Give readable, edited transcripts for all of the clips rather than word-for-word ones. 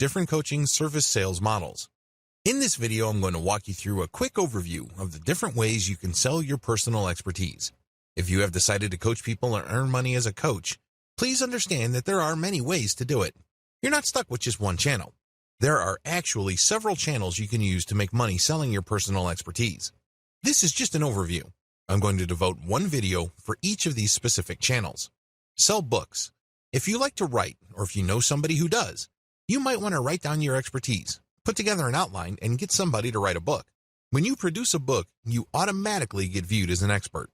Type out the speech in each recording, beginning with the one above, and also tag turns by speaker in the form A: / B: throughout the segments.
A: different coaching service sales models. In this video, I'm going to walk you through a quick overview of the different ways you can sell your personal expertise. If you have decided to coach people and earn money as a coach, please understand that there are many ways to do it. You're not stuck with just one channel. There are actually several channels you can use to make money selling your personal expertise. This is just an overview. I'm going to devote one video for each of these specific channels. Sell books. If you like to write, or if you know somebody who does, you might want to write down your expertise, put together an outline, and get somebody to write a book. When you produce a book, you automatically get viewed as an expert.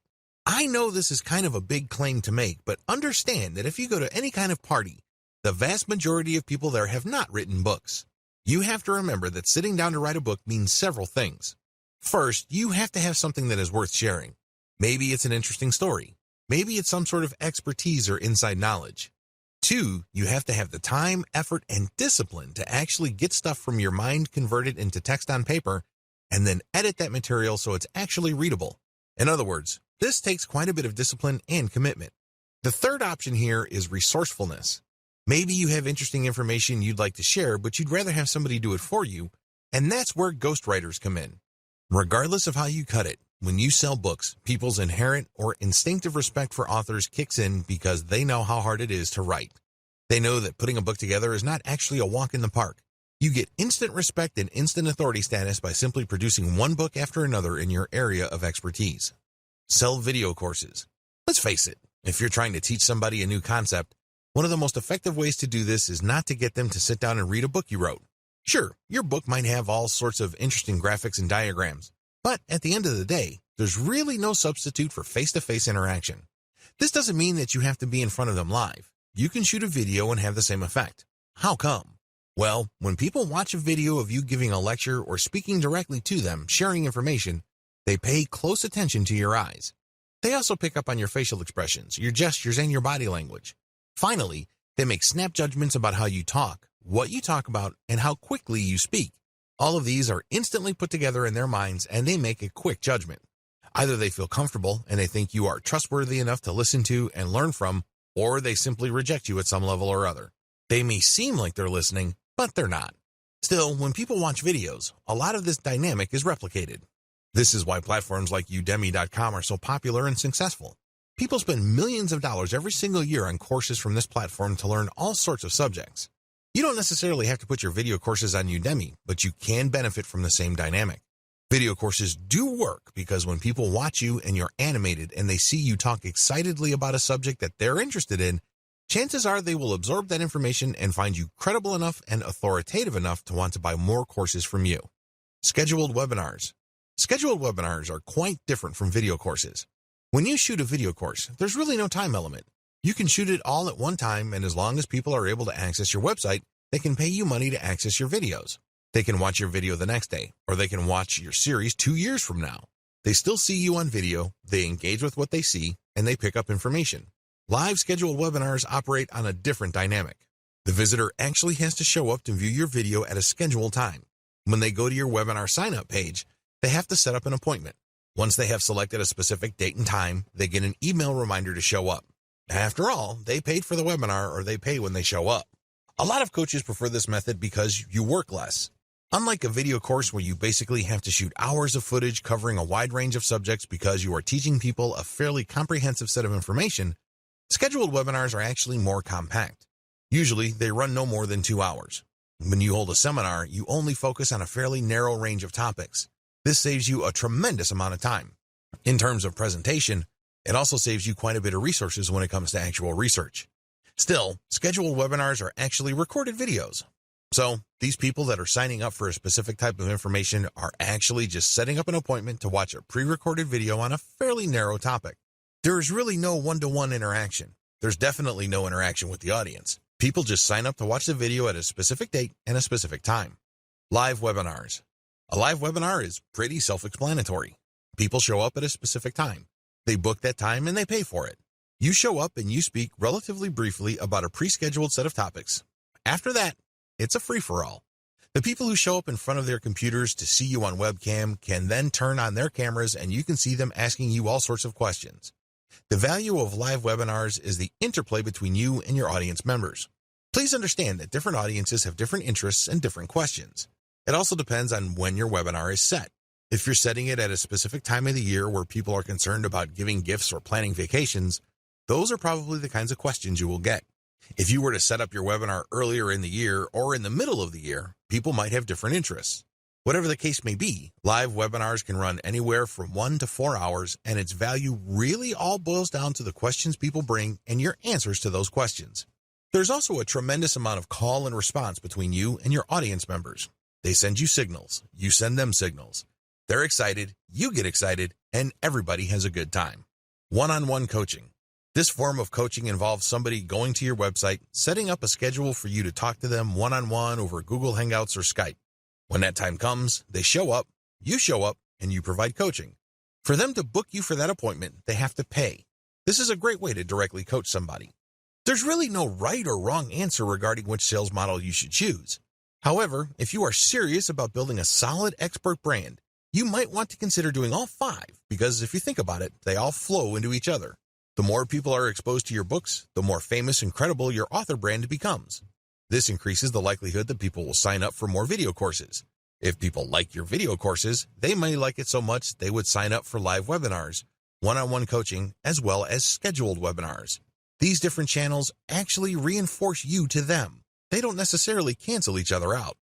A: I know this is kind of a big claim to make, but understand that if you go to any kind of party, the vast majority of people there have not written books. You have to remember that sitting down to write a book means several things. First, you have to have something that is worth sharing. Maybe it's an interesting story. Maybe it's some sort of expertise or inside knowledge. 2, you have to have the time, effort, and discipline to actually get stuff from your mind converted into text on paper and then edit that material so it's actually readable. In other words, this takes quite a bit of discipline and commitment. The third option here is resourcefulness. Maybe you have interesting information you'd like to share, but you'd rather have somebody do it for you, and that's where ghostwriters come in. Regardless of how you cut it, when you sell books, people's inherent or instinctive respect for authors kicks in because they know how hard it is to write. They know that putting a book together is not actually a walk in the park. You get instant respect and instant authority status by simply producing one book after another in your area of expertise. Sell video courses. Let's face it, if you're trying to teach somebody a new concept, one of the most effective ways to do this is not to get them to sit down and read a book you wrote. Sure, your book might have all sorts of interesting graphics and diagrams, but at the end of the day, there's really no substitute for face-to-face interaction. This doesn't mean that you have to be in front of them live. You can shoot a video and have the same effect. How come? Well, when people watch a video of you giving a lecture or speaking directly to them, sharing information, they pay close attention to your eyes. They also pick up on your facial expressions, your gestures, and your body language. Finally, they make snap judgments about how you talk, what you talk about, and how quickly you speak. All of these are instantly put together in their minds, and they make a quick judgment. Either they feel comfortable and they think you are trustworthy enough to listen to and learn from, or they simply reject you at some level or other. They may seem like they're listening, but they're not. Still, when people watch videos, a lot of this dynamic is replicated. This is why platforms like Udemy.com are so popular and successful. People spend millions of dollars every single year on courses from this platform to learn all sorts of subjects. You don't necessarily have to put your video courses on Udemy, but you can benefit from the same dynamic. Video courses do work because when people watch you and you're animated and they see you talk excitedly about a subject that they're interested in, chances are they will absorb that information and find you credible enough and authoritative enough to want to buy more courses from you. Scheduled webinars. Scheduled webinars are quite different from video courses. When you shoot a video course, there's really no time element. You can shoot it all at one time, and as long as people are able to access your website, they can pay you money to access your videos. They can watch your video the next day, or they can watch your series 2 years from now. They still see you on video, they engage with what they see, and they pick up information. Live scheduled webinars operate on a different dynamic. The visitor actually has to show up to view your video at a scheduled time. When they go to your webinar sign-up page, they have to set up an appointment. Once they have selected a specific date and time, they get an email reminder to show up. After all, they paid for the webinar, or they pay when they show up. A lot of coaches prefer this method because you work less. Unlike a video course where you basically have to shoot hours of footage covering a wide range of subjects because you are teaching people a fairly comprehensive set of information, scheduled webinars are actually more compact. Usually, they run no more than 2 hours. When you hold a seminar, you only focus on a fairly narrow range of topics. This saves you a tremendous amount of time. In terms of presentation, it also saves you quite a bit of resources when it comes to actual research. Still, scheduled webinars are actually recorded videos. So, these people that are signing up for a specific type of information are actually just setting up an appointment to watch a pre-recorded video on a fairly narrow topic. There is really no one-to-one interaction. There's definitely no interaction with the audience. People just sign up to watch the video at a specific date and a specific time. Live webinars. A live webinar is pretty self-explanatory. People show up at a specific time. They book that time and they pay for it. You show up and you speak relatively briefly about a pre-scheduled set of topics. After that, it's a free-for-all. The people who show up in front of their computers to see you on webcam can then turn on their cameras and you can see them asking you all sorts of questions. The value of live webinars is the interplay between you and your audience members. Please understand that different audiences have different interests and different questions. It also depends on when your webinar is set. If you're setting it at a specific time of the year where people are concerned about giving gifts or planning vacations, those are probably the kinds of questions you will get. If you were to set up your webinar earlier in the year or in the middle of the year, people might have different interests. Whatever the case may be, live webinars can run anywhere from 1 to 4 hours, and its value really all boils down to the questions people bring and your answers to those questions. There's also a tremendous amount of call and response between you and your audience members. They send you signals, you send them signals. They're excited, you get excited, and everybody has a good time. One-on-one coaching. This form of coaching involves somebody going to your website, setting up a schedule for you to talk to them one-on-one over Google Hangouts or Skype. When that time comes, they show up, and you provide coaching. For them to book you for that appointment, they have to pay. This is a great way to directly coach somebody. There's really no right or wrong answer regarding which sales model you should choose. However, if you are serious about building a solid expert brand, you might want to consider doing all 5 because if you think about it, they all flow into each other. The more people are exposed to your books, the more famous and credible your author brand becomes. This increases the likelihood that people will sign up for more video courses. If people like your video courses, they may like it so much they would sign up for live webinars, one-on-one coaching, as well as scheduled webinars. These different channels actually reinforce you to them. They don't necessarily cancel each other out.